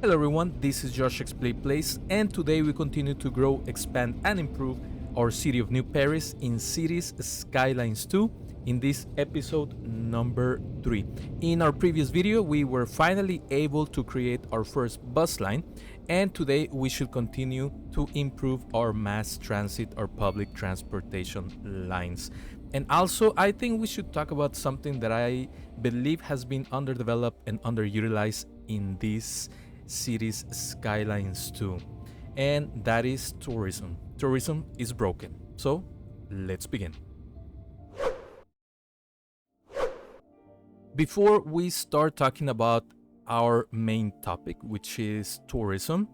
Hello everyone, this is Josh Explain Place, and today we continue to grow, expand, and improve our city of New Paris in Cities Skylines 2 in this episode number 3. In our previous video, we were finally able to create our first bus line, and today we should continue to improve our mass transit or public transportation lines. And also, I think we should talk about something that I believe has been underdeveloped and underutilized in this Cities Skylines 2, and that is tourism. Tourism is broken. So, let's begin. Before we start talking about our main topic, which is tourism,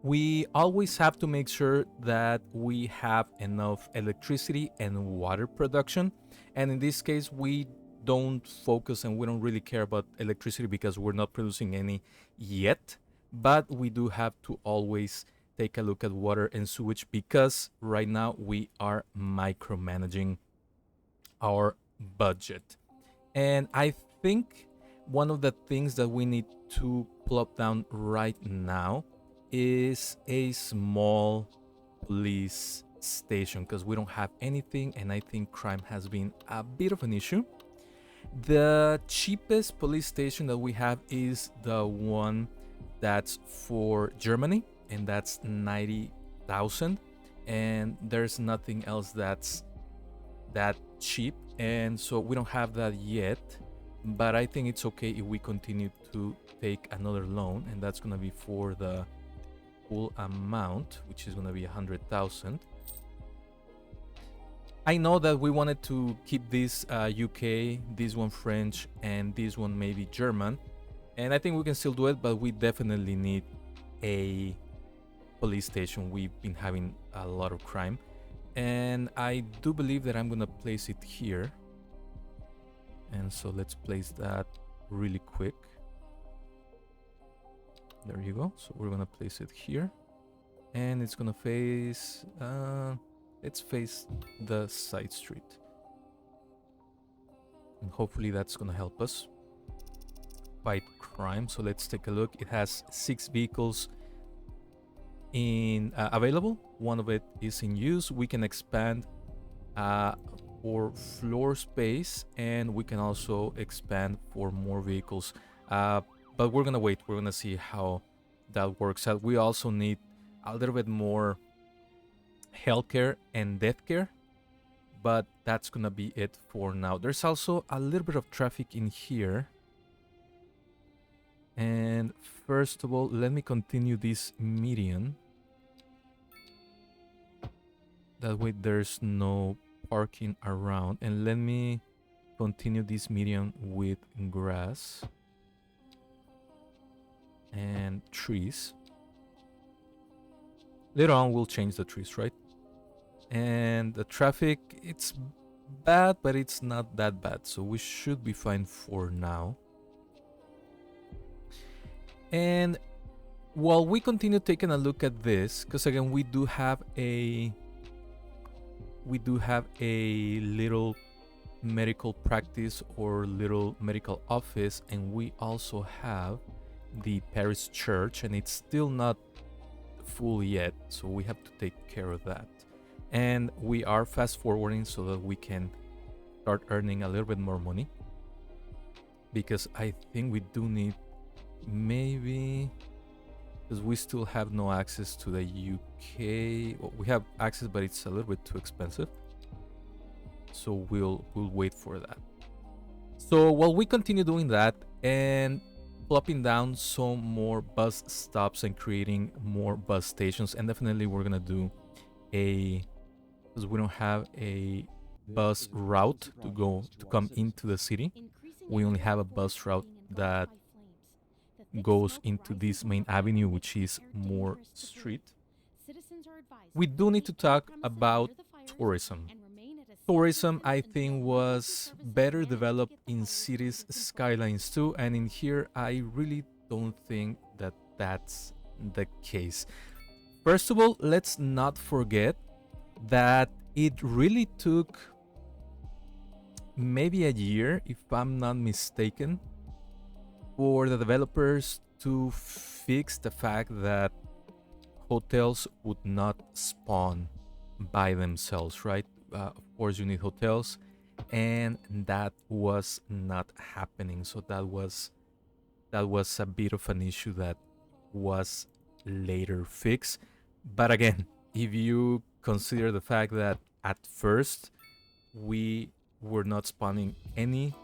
we always have to make sure that we have enough electricity and water production. And in this case, we don't focus and we don't really care about electricity because we're not producing any yet. But we do have to always take a look at water and sewage because right now we are micromanaging our budget. And I think one of the things that we need to plop down right now is a small police station because we don't have anything, and I think crime has been a bit of an issue. The cheapest police station that we have is the one that's for Germany, and that's 90,000, and there's nothing else that's that cheap, and so we don't have that yet. But I think it's okay if we continue to take another loan, and that's gonna be for the full amount, which is gonna be 100,000. I know that we wanted to keep this UK, this one French, and this one maybe German, and I think we can still do it, but we definitely need a police station. We've been having a lot of crime, and I do believe that I'm gonna place it here. And so let's place that really quick. There you go. So we're gonna place it here, and it's gonna face let's face the side street, and hopefully that's gonna help us fight crime. So let's take a look. It has 6 vehicles in available. One of it is in use. We can expand for floor space, and we can also expand for more vehicles, but we're gonna wait. We're gonna see how that works out. We also need a little bit more healthcare and death care, but that's gonna be it for now. There's also a little bit of traffic in here, and first of all, let me continue this median. That way there's no parking around, and let me continue this median with grass and trees. Later on we'll change the trees, right? And the traffic, it's bad, but it's not that bad, so we should be fine for now. And while we continue taking a look at this, because again we do have a little medical practice or little medical office, and we also have the Paris church, and it's still not full yet, so we have to take care of that. And we are fast forwarding so that we can start earning a little bit more money, because I think we do need, maybe, because we still have no access to the UK. Well, we have access, but it's a little bit too expensive, so we'll wait for that. So while we continue doing that and plopping down some more bus stops and creating more bus stations, and definitely we're gonna do because we don't have a bus route to come into the city. We only have a bus route that goes into this main avenue, which is Moore Street. We do need to talk about tourism. Tourism, I think, was better developed in Cities Skylines 2, and in here I really don't think that that's the case. First of all, let's not forget that it really took maybe a year, if I'm not mistaken, for the developers to fix the fact that hotels would not spawn by themselves, right? Of course, you need hotels, and that was not happening. So that was a bit of an issue that was later fixed. But again, if you consider the fact that at first we were not spawning any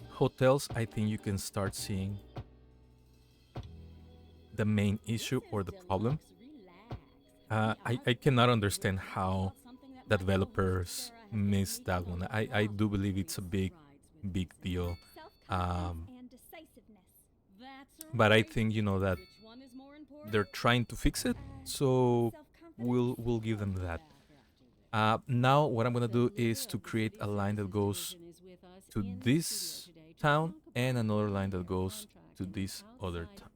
hotels, I think you can start seeing the main issue or the problem. I cannot understand how the developers missed that one. I do believe it's a big deal. Um, but I think that they're trying to fix it, so we'll give them that. Now what I'm gonna do is to create a line that goes to this town and another line that goes to this other town.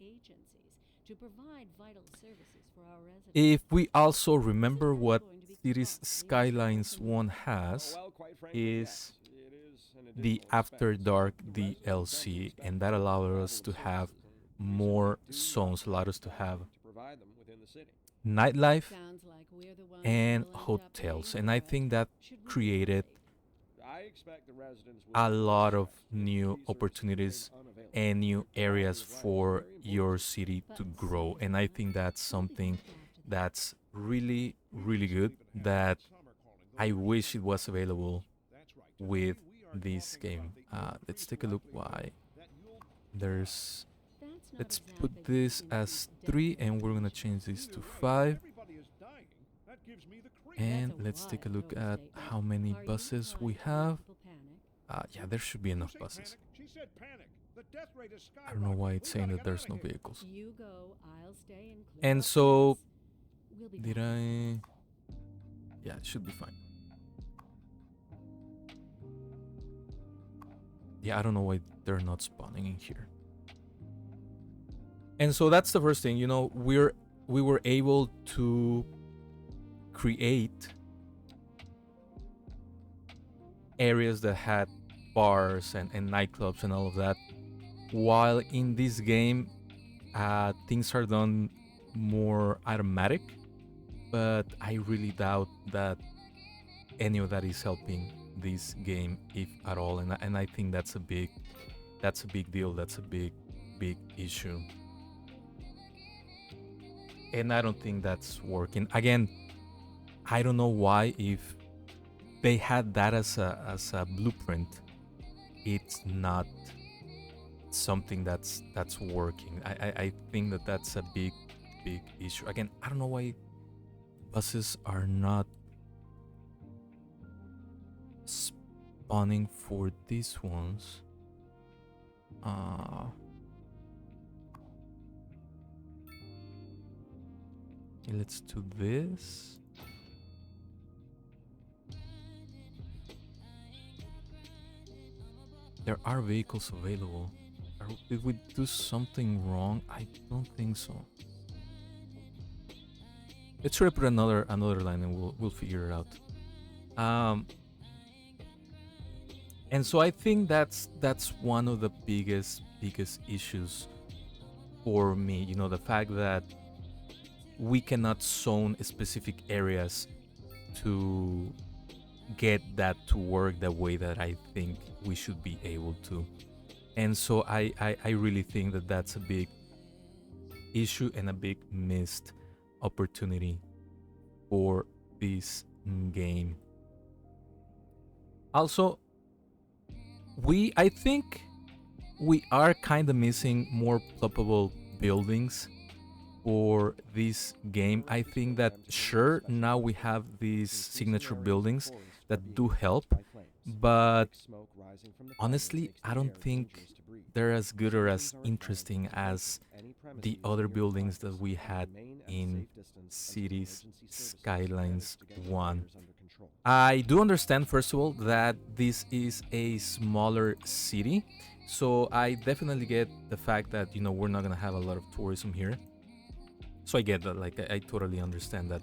If we also remember what Cities Skylines 1 has is the After Dark DLC, and that allowed us to have more zones, allowed us to have nightlife and hotels. And I think that created a lot of new opportunities and new areas for your city to grow. And I think that's something that's really, really good that I wish it was available with this game. Let's take a look why there's. Let's put this as 3 and we're gonna change this to 5. And let's take a look at how many buses we have. Yeah, there should be enough buses. I don't know why it's saying that there's no vehicles. And so, did I? Yeah, it should be fine. Yeah, I don't know why they're not spawning in here. And so that's the first thing, we were able to create areas that had bars and nightclubs and all of that, while in this game things are done more automatic, but I really doubt that any of that is helping this game, if at all. And I think that's a big deal. That's a big issue, and I don't think that's working. Again, I don't know why, if they had that as a blueprint, it's not something that's working. I think that's a big issue. Again, I don't know why buses are not spawning for these ones. Okay, let's do this. There are vehicles available. Did we do something wrong? I don't think so. Let's try to put another line and we'll figure it out. And so I think that's one of the biggest issues for me. The fact that we cannot zone specific areas to get that to work the way that I think we should be able to. And so I really think that that's a big issue and a big missed opportunity for this game. Also, I think we are kind of missing more ploppable buildings for this game. I think that sure, now we have these signature buildings that do help, but honestly, I don't think they're as good or as interesting as the other buildings that we had in Cities Skylines 1. I do understand, first of all, that this is a smaller city, so I definitely get the fact that we're not gonna have a lot of tourism here. So I get that, like I totally understand that,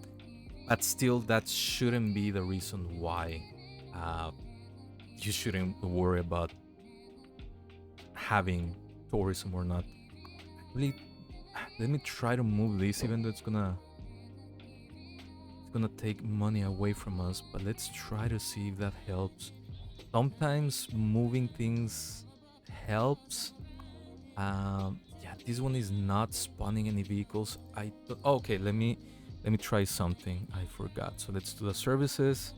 but still, that shouldn't be the reason why you shouldn't worry about having tourism or not. Really, let me try to move this, even though it's gonna take money away from us, but let's try to see if that helps. Sometimes moving things helps. Yeah, this one is not spawning any vehicles. Okay, let me try something I forgot. So let's do the services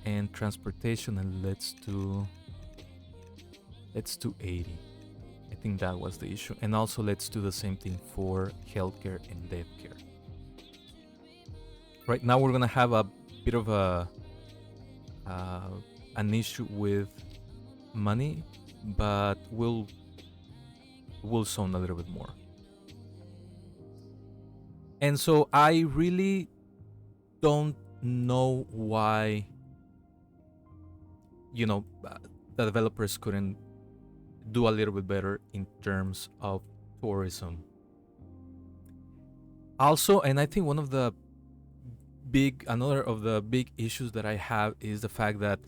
and transportation, and let's do 80. I think that was the issue. And also let's do the same thing for healthcare and death care. Right now we're gonna have a bit of uh, an issue with money, but we'll zone a little bit more. And so I really don't know why, the developers couldn't do a little bit better in terms of tourism. Also, and I think another of the big issues that I have is the fact that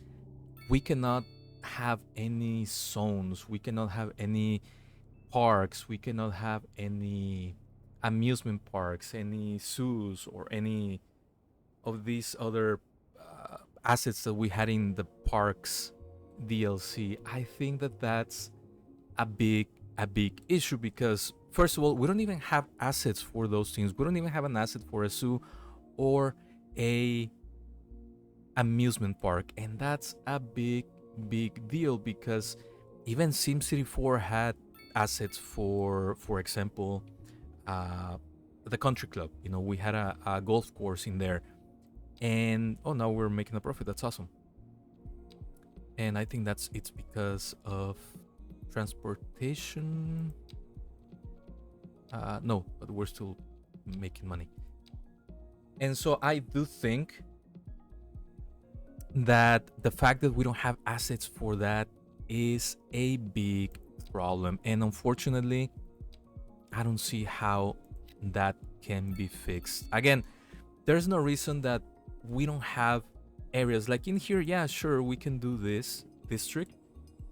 we cannot have any zones, we cannot have any parks, we cannot have any amusement parks, any zoos, or any of these other assets that we had in the parks DLC. I think that that's a big issue, because first of all, we don't even have assets for those things. We don't even have an asset for a zoo or a amusement park, and that's a big deal, because even SimCity 4 had assets for example, the country club. We had a golf course in there, and now we're making a profit. That's awesome. And I think it's because of transportation. No, but we're still making money. And so I do think that the fact that we don't have assets for that is a big problem, and unfortunately I don't see how that can be fixed. Again, there's no reason that we don't have areas like in here. Yeah, sure, we can do this district,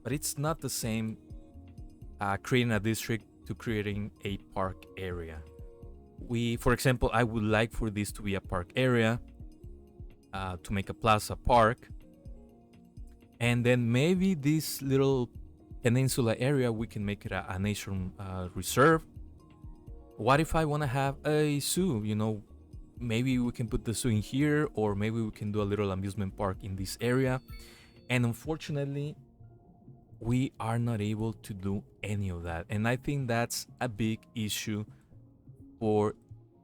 but it's not the same creating a district to creating a park area. For example, I would like for this to be a park area, to make a plaza park, and then maybe this little peninsula area we can make it a nature reserve. What if I want to have a zoo? Maybe we can put the zoo in here, or maybe we can do a little amusement park in this area. And unfortunately, we are not able to do any of that, and I think that's a big issue for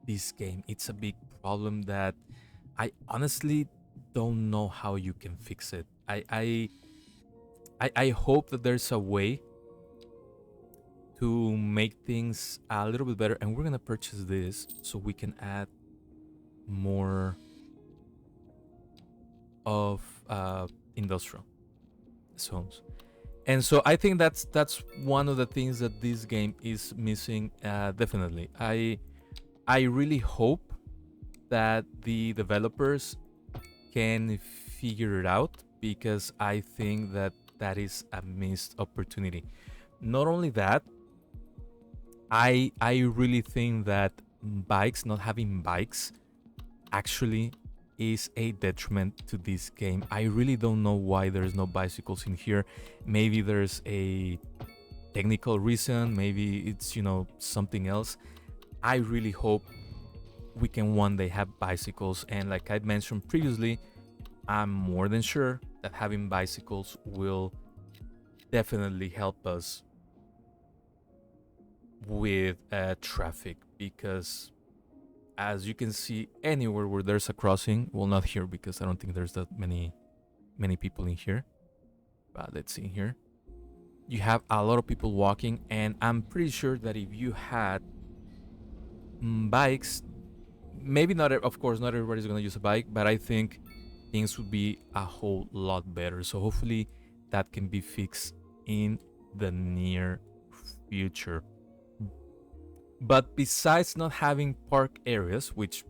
this game. It's a big problem that I honestly don't know how you can fix it. I hope that there's a way to make things a little bit better, and we're gonna purchase this so we can add more of industrial zones. And so I think that's one of the things that this game is missing. Definitely, I really hope that the developers can figure it out, because I think that is a missed opportunity. Not only that, I really think that not having bikes actually is a detriment to this game. I really don't know why there's no bicycles in here. Maybe there's a technical reason, maybe it's something else. I really hope we can one day have bicycles, and like I mentioned previously, I'm more than sure that having bicycles will definitely help us with traffic, because as you can see, anywhere where there's a crossing, well, not here because I don't think there's that many people in here, but let's see here, you have a lot of people walking, and I'm pretty sure that if you had bikes, maybe not, of course not everybody's gonna use a bike, but I think things would be a whole lot better. So hopefully that can be fixed in the near future. But besides not having park areas, which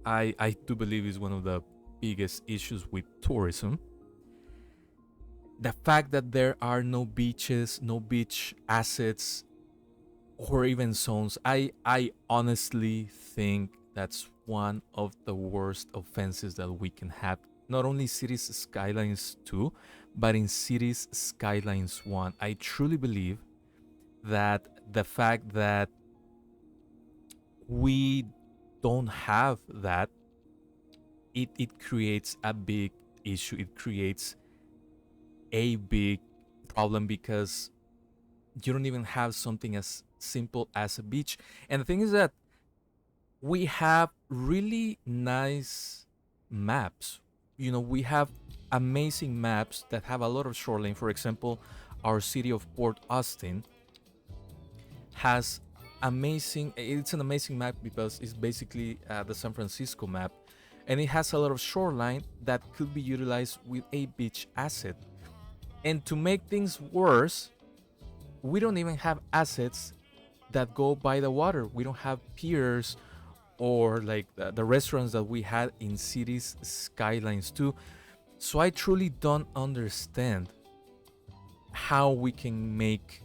I do believe is one of the biggest issues with tourism, the fact that there are no beaches, no beach assets, or even zones. I honestly think that's one of the worst offenses that we can have. Not only Cities Skylines 2, but in Cities Skylines 1. I truly believe that the fact that we don't have that, it creates a big issue. It creates a big problem because you don't even have something as simple as a beach. And the thing is that we have really nice maps. You know, we have amazing maps that have a lot of shoreline. For example, our city of Port Austin has amazing, it's an amazing map because it's basically the San Francisco map, and it has a lot of shoreline that could be utilized with a beach asset. And to make things worse, we don't even have assets that go by the water. We don't have piers or like the restaurants that we had in Cities Skylines too. So I truly don't understand how we can make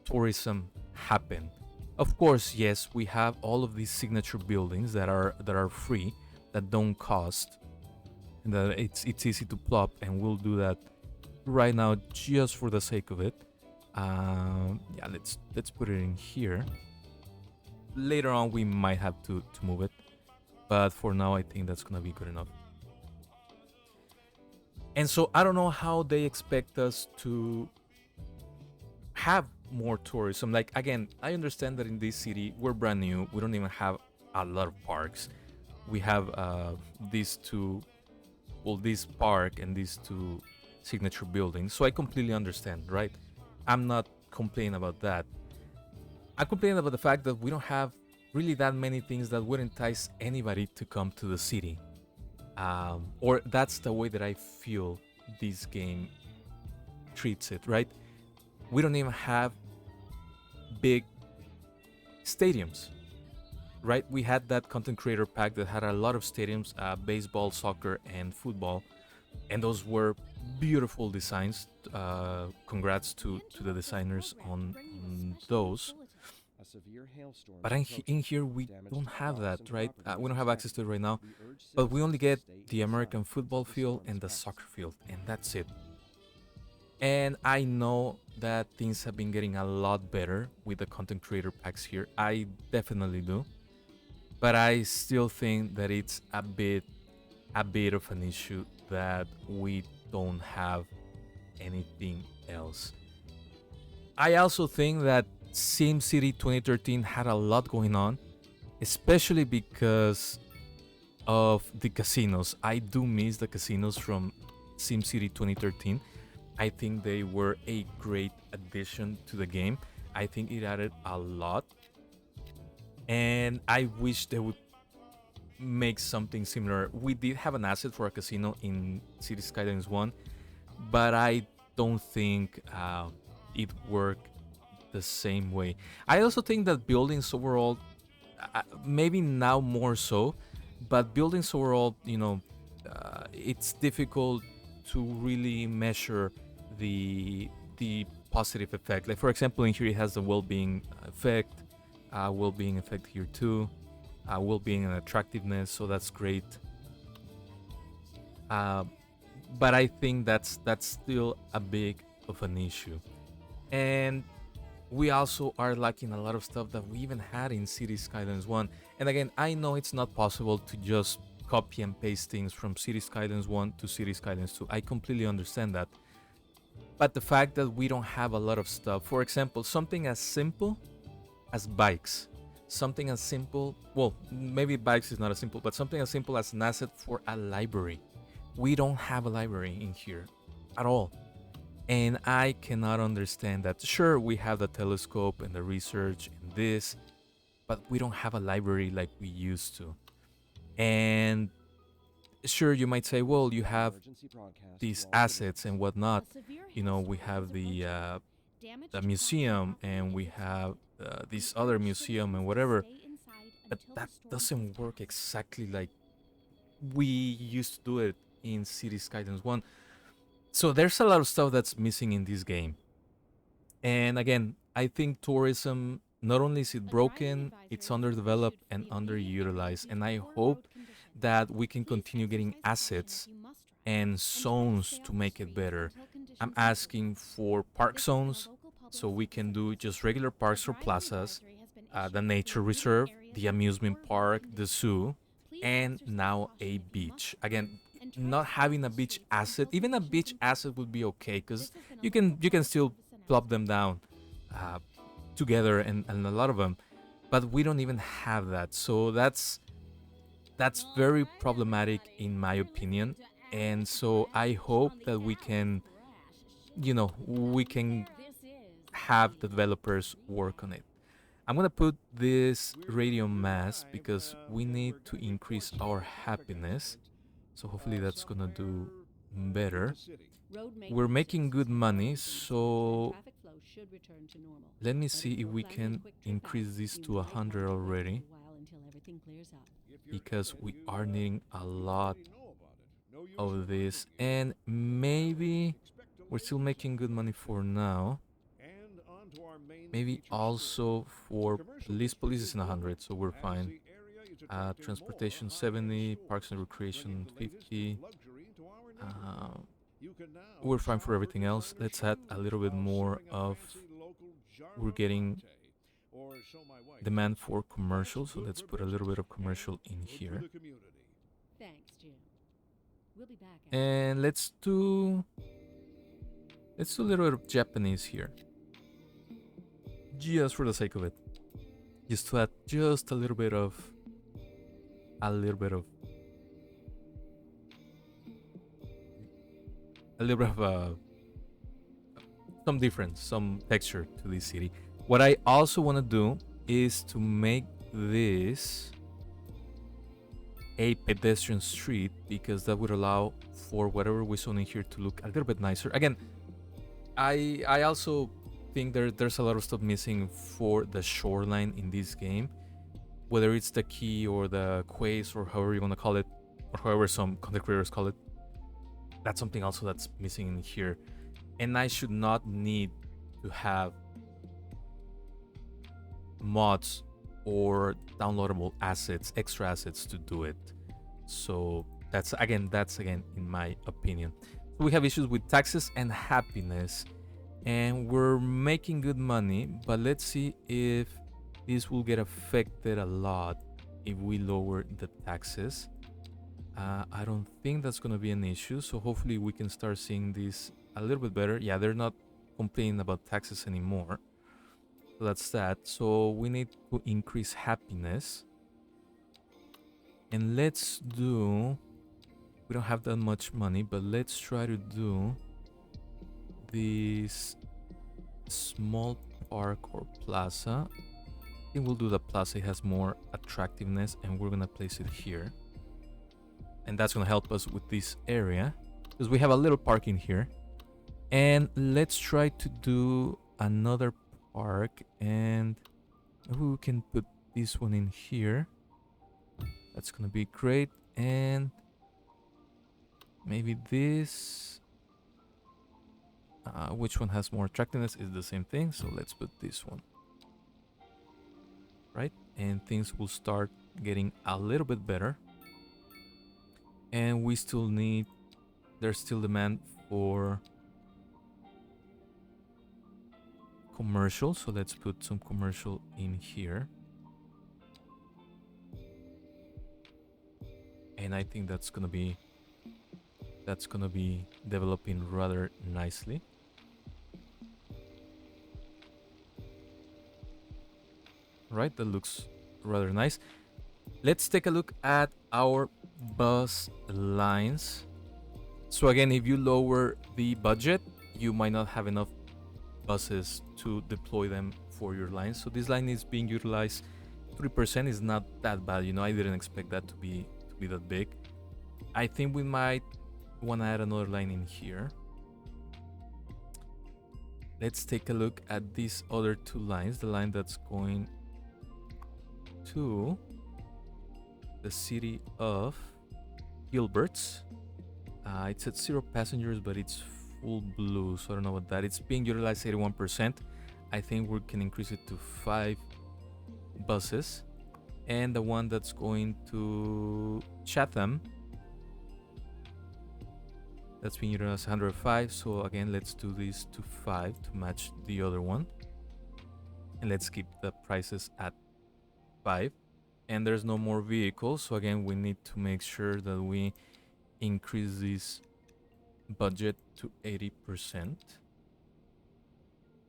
tourism happen. Of course, yes, we have all of these signature buildings that are free, that don't cost, and that it's easy to plop, and we'll do that right now just for the sake of it. Yeah, let's put it in here. Later on, we might have to move it, but for now, I think that's gonna be good enough. And so I don't know how they expect us to have more tourism. Like, again, I understand that in this city we're brand new. We don't even have a lot of parks. We have these two, well, this park and these two signature buildings. So I completely understand, right? I'm not complaining about that. I complain about the fact that we don't have really that many things that would entice anybody to come to the city. Or that's the way that I feel this game treats it, right? We don't even have big stadiums, right? We had that content creator pack that had a lot of stadiums, baseball, soccer, and football, and those were beautiful designs. Congrats to the designers on those. But in here we don't have that, right? We don't have access to it right now, but we only get the American football field and the soccer field, and that's it. And I know that things have been getting a lot better with the content creator packs here. I definitely do. But I still think that it's a bit of an issue that we don't have anything else. I also think that SimCity 2013 had a lot going on, especially because of the casinos. I do miss the casinos from SimCity 2013. I think they were a great addition to the game. I think it added a lot. And I wish they would make something similar. We did have an asset for a casino in City Skylines 1, but I don't think it worked the same way. I also think that buildings overall, maybe now more so, but buildings overall, it's difficult to really measure the positive effect. Like, for example, in here it has the well-being effect, well-being effect here too, well-being and attractiveness. So that's great. Uh, but I think that's still a big of an issue, and we also are lacking a lot of stuff that we even had in City Skylines 1. And again, I know it's not possible to just copy and paste things from City Skylines 1 to City Skylines 2. I completely understand that. But the fact that we don't have a lot of stuff, for example, something as simple as bikes, something as simple, well, maybe bikes is not as simple, but something as simple as an asset for a library. We don't have a library in here at all. And I cannot understand that. Sure, we have the telescope and the research and this, but we don't have a library like we used to. And sure, you might say, well, you have these assets and whatnot. We have the museum, and we have this other museum and whatever. But that doesn't work exactly like we used to do it in City Skylines 1. So there's a lot of stuff that's missing in this game. And again, I think tourism, not only is it broken, it's underdeveloped and underutilized. And I hope that we can continue getting assets and zones to make it better. I'm asking for park zones so we can do just regular parks or plazas, the nature reserve, the amusement park, the zoo, and now a beach. Again, not having a beach asset, even a beach asset would be okay because you can still plop them down uh, together and a lot of them, but we don't even have that. So that's very problematic in my opinion. And so I hope that we can have the developers work on it. I'm gonna put this radio mass because we need to increase our happiness. So hopefully that's gonna do better. We're making good money, so let me see if we can increase this to 100 already because we are needing a lot of this, and maybe we're still making good money for now. Maybe also for police is in 100, so we're fine. Transportation 70, parks and recreation 50. uh, we're fine for everything else. Let's add a little bit more of, we're getting demand for commercial, so let's put a little bit of commercial in here. And let's do a little bit of Japanese here, just for the sake of it, just to add just a little bit of a little bit of some difference, some texture to this city. What I also want to do is to make this a pedestrian street because that would allow for whatever we zone in here to look a little bit nicer. Again, I also think there's a lot of stuff missing for the shoreline in this game, whether it's the key or the quays or however you want to call it, or however some content creators call it. That's something also that's missing in here, and I should not need to have mods or downloadable assets, extra assets to do it. So that's again in my opinion. So we have issues with taxes and happiness, and we're making good money, but let's see if this will get affected a lot if we lower the taxes. I don't think that's gonna be an issue, so hopefully we can start seeing this a little bit better. Yeah, they're not complaining about taxes anymore. So that's that. So we need to increase happiness. And let's do, we don't have that much money, but let's try to do this small park or plaza. I think we'll do the plaza. It has more attractiveness, and we're gonna place it here. And that's gonna help us with this area because we have a little park in here. And let's try to do another park, and maybe we can put this one in here. That's gonna be great. And maybe this, which one has more attractiveness, is the same thing, so let's put this one, right? And things will start getting a little bit better. And we still need, there's still demand for commercial, so let's put some commercial in here. And I think that's gonna be developing rather nicely. Right, that looks rather nice. Let's take a look at our bus lines. So again, if you lower the budget, you might not have enough buses to deploy them for your line. So this line is being utilized 3%. Is not that bad, you know. I didn't expect that to be that big. I think we might want to add another line in here. Let's take a look at these other two lines. The line that's going to the city of Gilbert's. It's at 0 passengers, but it's full blue, so I don't know what that. It's being utilized 81%. I think we can increase it to 5 buses. And the one that's going to Chatham, that's being utilized 105. So again, let's do this to 5 to match the other one. And let's keep the prices at 5. And there's no more vehicles. So again, we need to make sure that we increase this budget to 80%.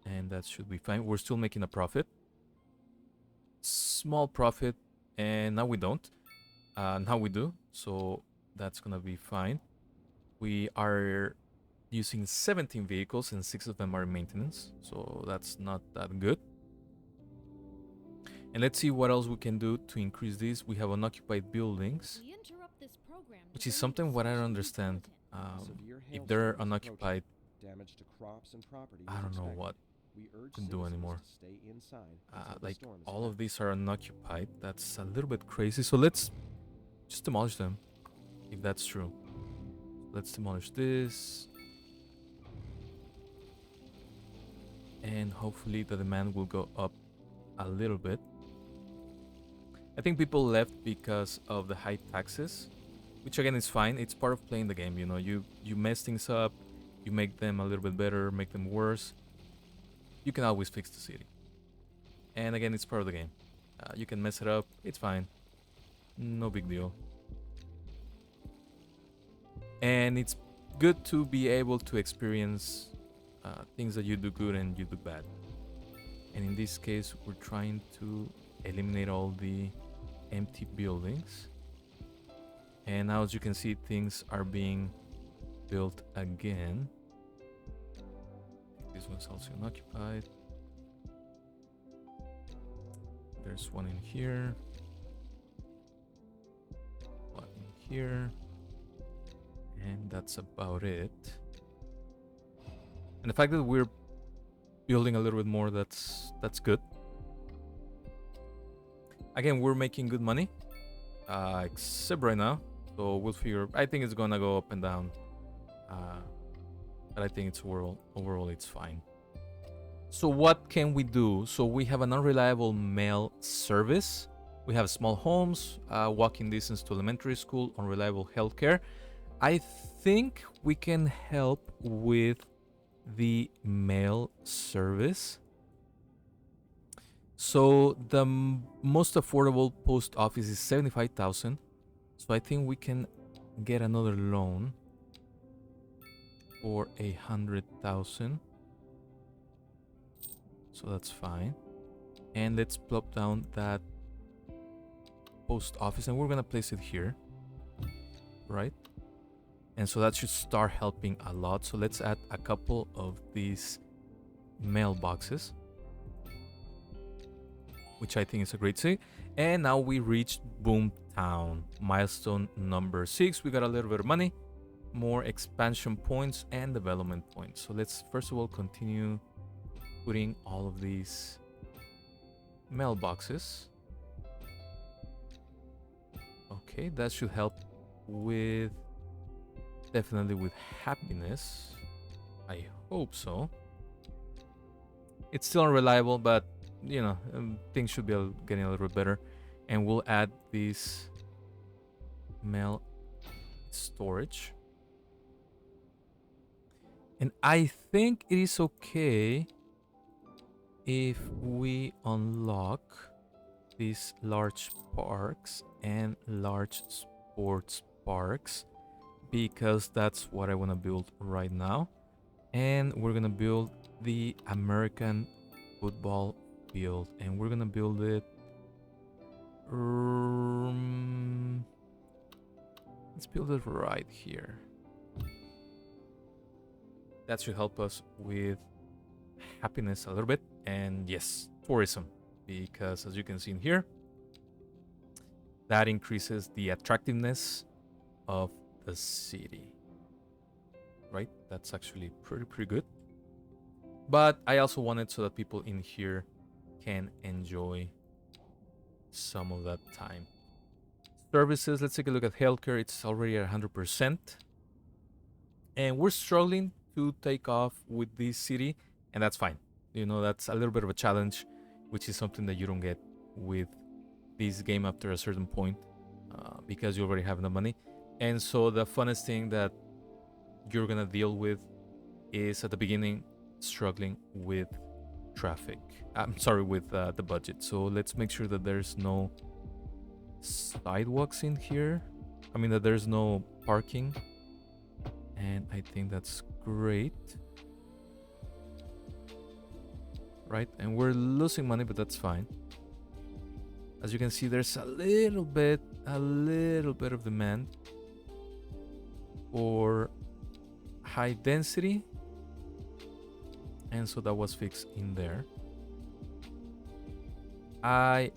And that should be fine. We're still making a profit. Small profit. And now we don't. Now we do. So that's going to be fine. We are using 17 vehicles and 6 of them are in maintenance. So that's not that good. And let's see what else we can do to increase this. We have unoccupied buildings, which is something what I don't understand. If they're unoccupied, I don't know what we can do anymore. Like all of these are unoccupied. That's a little bit crazy. So let's just demolish them, if that's true. Let's demolish this. And hopefully the demand will go up a little bit. I think people left because of the high taxes, which again is fine. It's part of playing the game, you know. You mess things up, you make them a little bit better, make them worse. You can always fix the city. And again, it's part of the game. You can mess it up, it's fine. No big deal. And it's good to be able to experience things that you do good and you do bad. And in this case, we're trying to eliminate all the empty buildings. And now, as you can see, things are being built again. This one's also unoccupied. There's one in here. One in here. And that's about it. And the fact that we're building a little bit more, that's good. Again, we're making good money, except right now. So we'll figure. I think it's gonna go up and down, but I think it's overall it's fine. So what can we do? So we have an unreliable mail service. We have small homes, walking distance to elementary school, unreliable healthcare. I think we can help with the mail service. So the most affordable post office is 75,000. So I think we can get another loan for 100,000. So that's fine. And let's plop down that post office and we're gonna place it here, right? And so that should start helping a lot. So let's add a couple of these mailboxes, which I think is a great city. And now we reached Boomtown, milestone number 6. We got a little bit of money, more expansion points and development points. So let's first of all continue putting all of these mailboxes. Okay, that should help with, definitely with happiness. I hope so. It's still unreliable, but you know, things should be getting a little bit better. And we'll add this mail storage. And I think it is okay if we unlock these large parks and large sports parks, because that's what I want to build right now. And we're gonna build the American football field, and we're gonna build it let's build it right here. That should help us with happiness a little bit, and yes, tourism, because as you can see in here, that increases the attractiveness of the city, right? That's actually pretty good. But I also want it so that people in here can enjoy some of that time. Services, let's take a look at healthcare. It's already at 100%. And we're struggling to take off with this city, and that's fine. You know, that's a little bit of a challenge, which is something that you don't get with this game after a certain point, because you already have enough money. And so the funnest thing that you're gonna deal with is at the beginning struggling with traffic. I'm sorry, with the budget. So let's make sure that there's no sidewalks in here. I mean that there's no parking, and I think that's great. Right, and we're losing money, but that's fine. As you can see, there's a little bit of demand for high density, and so that was fixed in there. I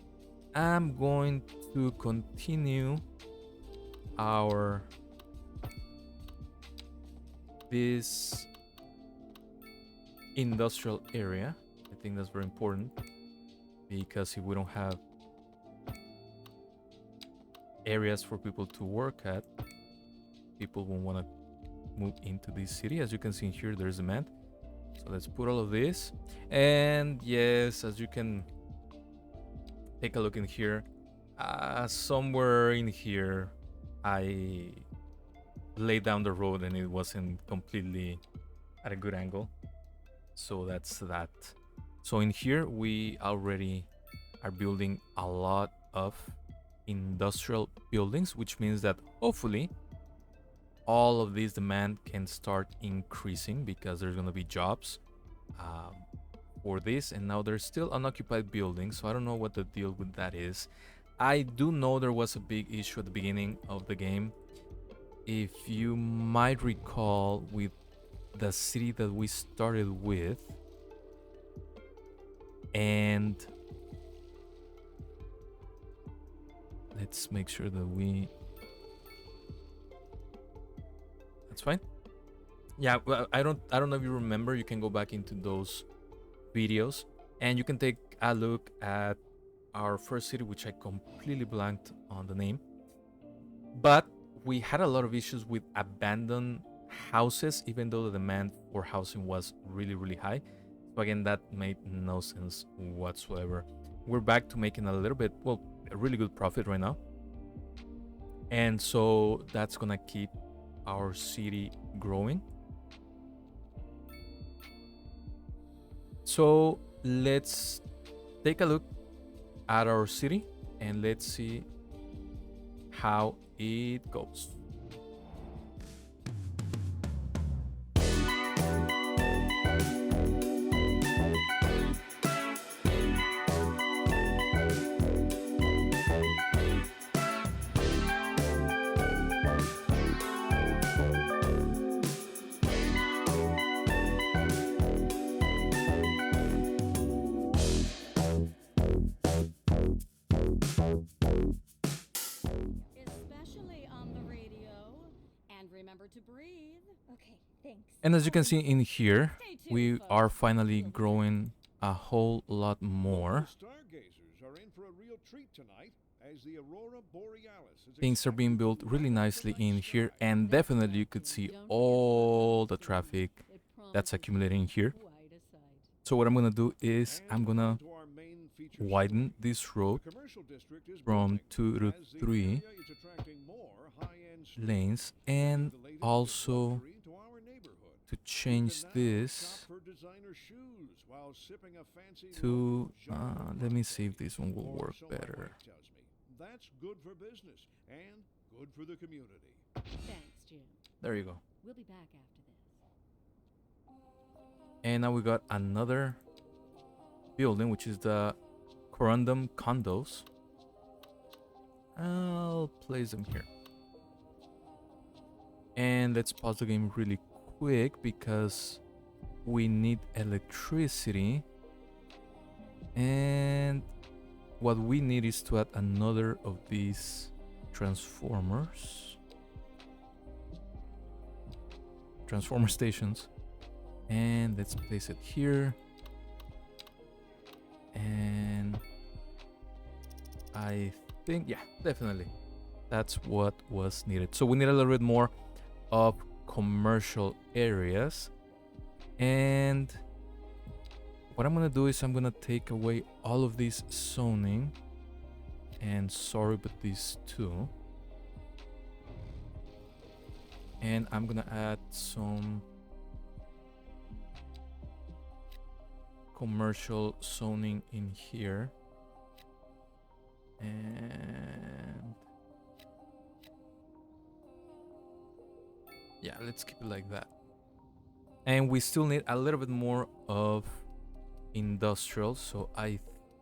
am going to continue this industrial area. I think that's very important, because if we don't have areas for people to work at, people won't want to move into this city. As you can see here, there's demand. So let's put all of this. And yes, as you can take a look in here, somewhere in here I laid down the road and it wasn't completely at a good angle. So that's that. So in here we already are building a lot of industrial buildings, which means that hopefully all of this demand can start increasing, because there's going to be jobs for this. And now there's still unoccupied buildings, so I don't know what the deal with that is. I do know there was a big issue at the beginning of the game. If you might recall, with the city that we started with, and let's make sure that that's fine. Yeah, well, I don't know if you remember. You can go back into those videos and you can take a look at our first city, which I completely blanked on the name, but we had a lot of issues with abandoned houses, even though the demand for housing was really high. So again, that made no sense whatsoever. We're back to making a little bit, well, a really good profit right now, and so that's gonna keep our city growing. So let's take a look at our city and let's see how it goes. Especially on the radio. And remember to breathe. Okay, thanks. And as you can see in here, Stay tuned, we folks. are finally growing a whole lot more. Stargazers are in for a real treat tonight as the Aurora Borealis is Things are being built really nicely in here, and definitely you could see all the traffic that's accumulating here. So what I'm gonna do is I'm gonna widen this road from 2 to 3 lanes, and also to change this to let me see if this one will work better. That's good for business and good for the community. Thanks, Jim. There you go. We'll be back after this. And now we got another building, which is the Corundum condos. I'll place them here. And let's pause the game really quick because we need electricity. And what we need is to add another of these transformer stations. And let's place it here. And I think, yeah, definitely that's what was needed. So we need a little bit more of commercial areas. And what I'm gonna do is I'm gonna take away all of this zoning, and sorry, but these two, and I'm gonna add some commercial zoning in here, and yeah, let's keep it like that. And we still need a little bit more of industrial, so I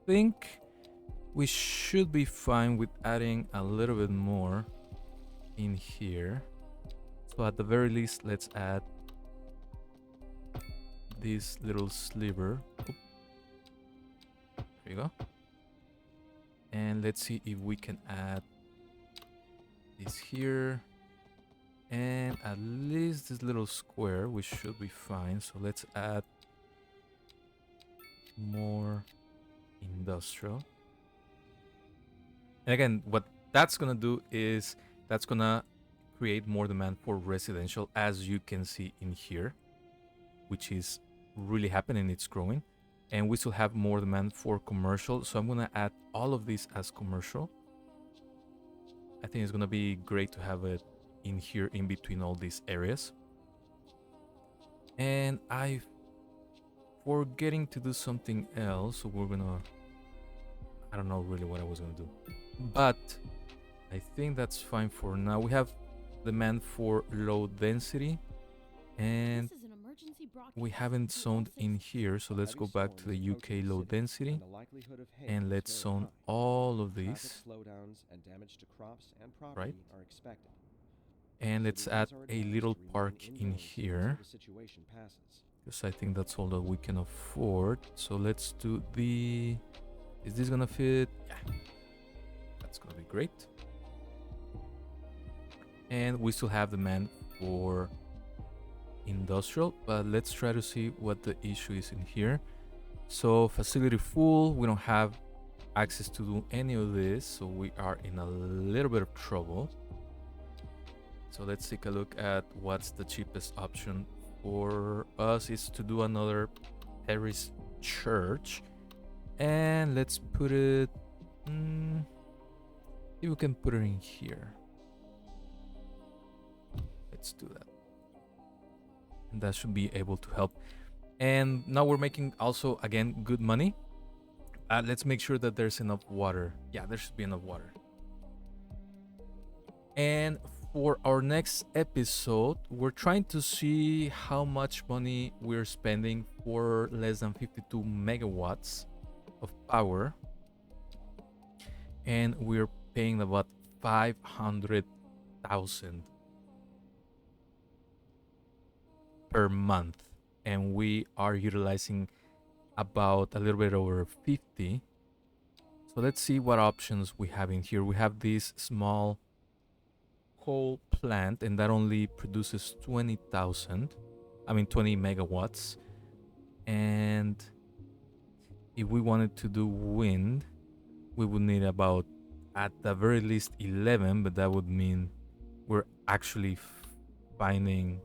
think we should be fine with adding a little bit more in here. So at the very least, let's add this little sliver. Oop. There you go. And let's see if we can add this here. And at least this little square, we should be fine. So let's add more industrial. And again, what that's gonna do is that's gonna create more demand for residential, as you can see in here, which is really happening. It's growing. And we still have more demand for commercial, so I'm gonna add all of these as commercial. I think it's gonna be great to have it in here in between all these areas. And I'm forgetting to do something else, so we're gonna, I don't know really what I was gonna do, but I think that's fine for now. We have demand for low density, and we haven't zoned in here, so let's go back to the UK low density, and let's zone all of these, right? And let's add a little park in here, because I think that's all that we can afford. So let's do the, is this gonna fit? Yeah, that's gonna be great. And we still have demand for industrial, but let's try to see what the issue is in here. So facility full, we don't have access to do any of this, so we are in a little bit of trouble. So let's take a look at what's the cheapest option for us. Is to do another Paris church, and let's put it, if we can put it in here. Let's do that. And that should be able to help. And now we're making also, again, good money. Let's make sure that there's enough water. Yeah, there should be enough water. And for our next episode, we're trying to see how much money we're spending for less than 52 megawatts of power. And we're paying about 500,000 per month. And we are utilizing about a little bit over 50. So let's see what options we have in here. We have this small coal plant, and that only produces 20 megawatts. And if we wanted to do wind, we would need about, at the very least, 11, but that would mean we're actually finding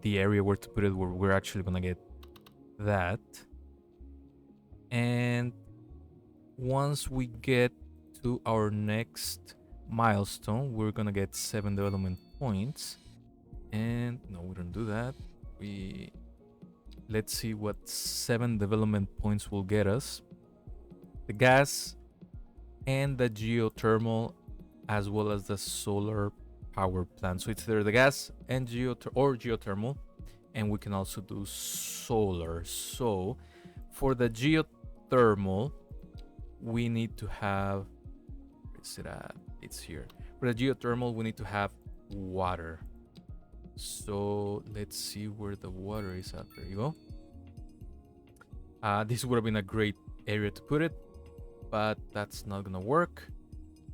the area where to put it, where we're actually gonna get that. And once we get to our next milestone, we're gonna get 7 development points. And no, we don't do that. Let's see what 7 development points will get us. The gas and the geothermal, as well as the solar power plant. So it's either the gas and geothermal, and we can also do solar. So for the geothermal, we need to have, where is it at? It's here. For the geothermal, we need to have water. So let's see where the water is at. There you go. This would have been a great area to put it, but that's not gonna work.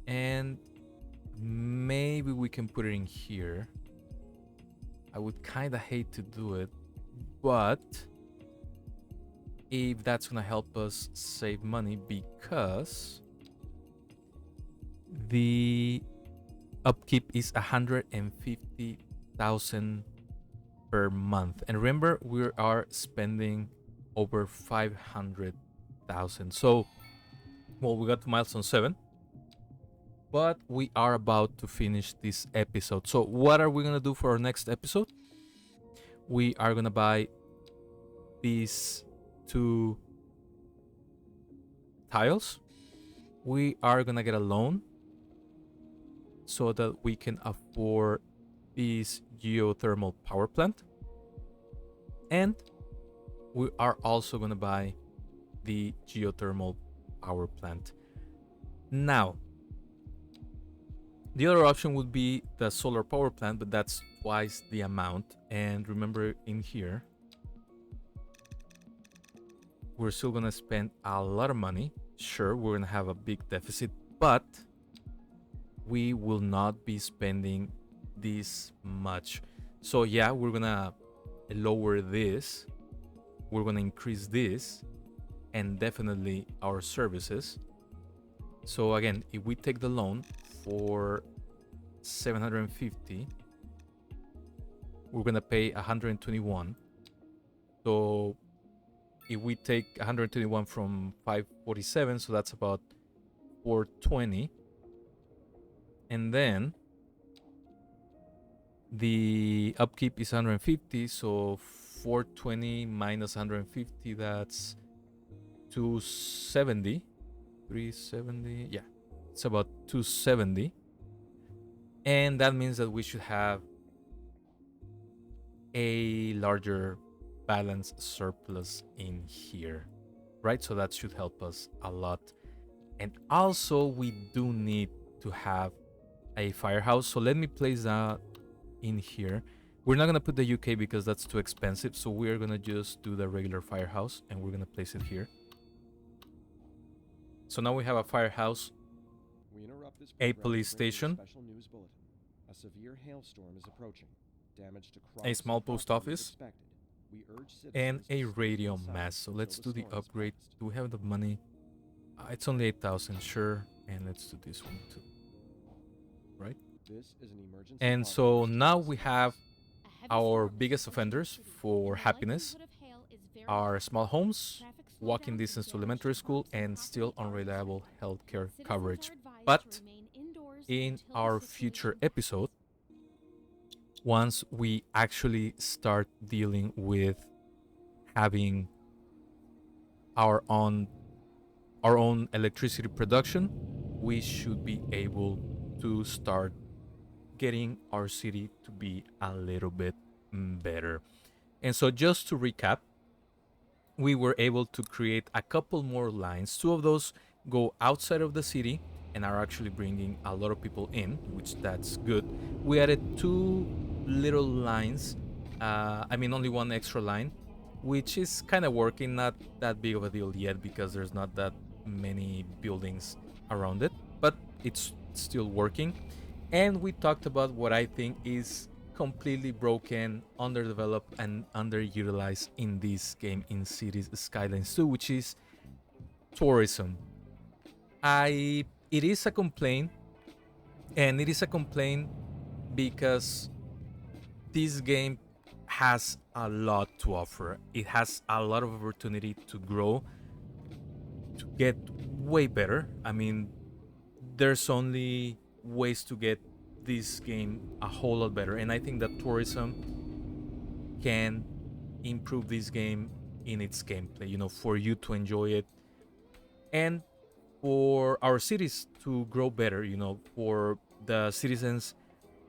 And maybe we can put it in here. I would kind of hate to do it, but if that's gonna help us save money, because the upkeep is 150,000 per month. And remember, we are spending over 500,000. So, well, we got to milestone 7, but we are about to finish this episode. So, what are we gonna do for our next episode? We are gonna buy these 2 tiles. We are gonna get a loan so that we can afford this geothermal power plant. And we are also gonna buy the geothermal power plant. Now, the other option would be the solar power plant, but that's twice the amount. And remember, in here, we're still gonna spend a lot of money. Sure, we're gonna have a big deficit, but we will not be spending this much. So yeah, we're gonna lower this, we're gonna increase this, and definitely our services. So again, if we take the loan for 750, we're gonna pay 121. So if we take 121 from 547, so that's about 420. And then the upkeep is 150, so 420 minus 150, that's 270. 370, yeah, it's about 270. And that means that we should have a larger balance surplus in here, right? So that should help us a lot. And also we do need to have a firehouse. So let me place that in here. We're not gonna put the UK because that's too expensive. So we're gonna just do the regular firehouse and we're gonna place it here. So now we have a firehouse, a police station, a severe hailstorm is approaching. Damage to crops a small and post property is office, expected. We urge and citizens a to stay radio inside mast. So until let's do the storm is upgrade. passed. Do we have the money? It's only 8,000, sure. And let's do this one too. Right? This is an emergency And broadcast so to now the we citizens. have A heavy our storm is biggest approaching the offenders city, for and the happiness likelihood of hail is very are high. small homes, Traffic walking slowdowns distance to and damage elementary school, crops and and property still are unreliable expected. healthcare Citizens coverage. are advised But to remain indoors in until the our situation future passes. episode, once we actually start dealing with having our own electricity production, we should be able to start getting our city to be a little bit better. And so just to recap, we were able to create a couple more lines. 2 of those go outside of the city and are actually bringing a lot of people in, which that's good. We added 2 little lines, only 1 extra line, which is kind of working, not that big of a deal yet because there's not that many buildings around it, but it's still working. And we talked about what I think is completely broken, underdeveloped, and underutilized in this game in Cities Skylines 2, which is tourism. It is a complaint, and it is a complaint because this game has a lot to offer. It has a lot of opportunity to grow, to get way better. I mean, there's only ways to get this game a whole lot better, and I think that tourism can improve this game in its gameplay, for you to enjoy it and for our cities to grow better, for the citizens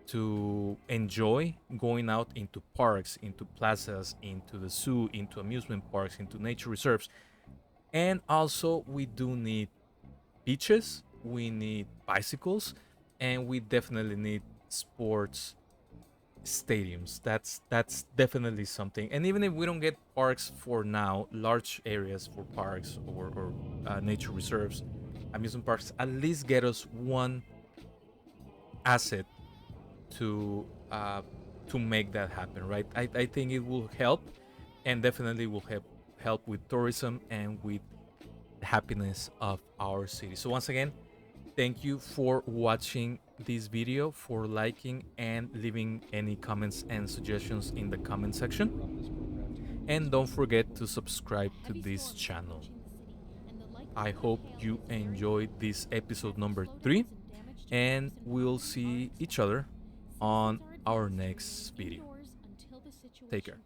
to enjoy going out into parks, into plazas, into the zoo, into amusement parks, into nature reserves. And also we do need beaches, we need bicycles, and we definitely need sports stadiums. That's definitely something. And even if we don't get parks for now, large areas for parks or nature reserves, amusement parks, at least get us one asset to make that happen, right? I think it will help, and definitely will help with tourism and with the happiness of our city. So once again, thank you for watching this video, for liking and leaving any comments and suggestions in the comment section. And don't forget to subscribe to this channel. I hope you enjoyed this episode number 3, and we'll see each other on our next video. Take care.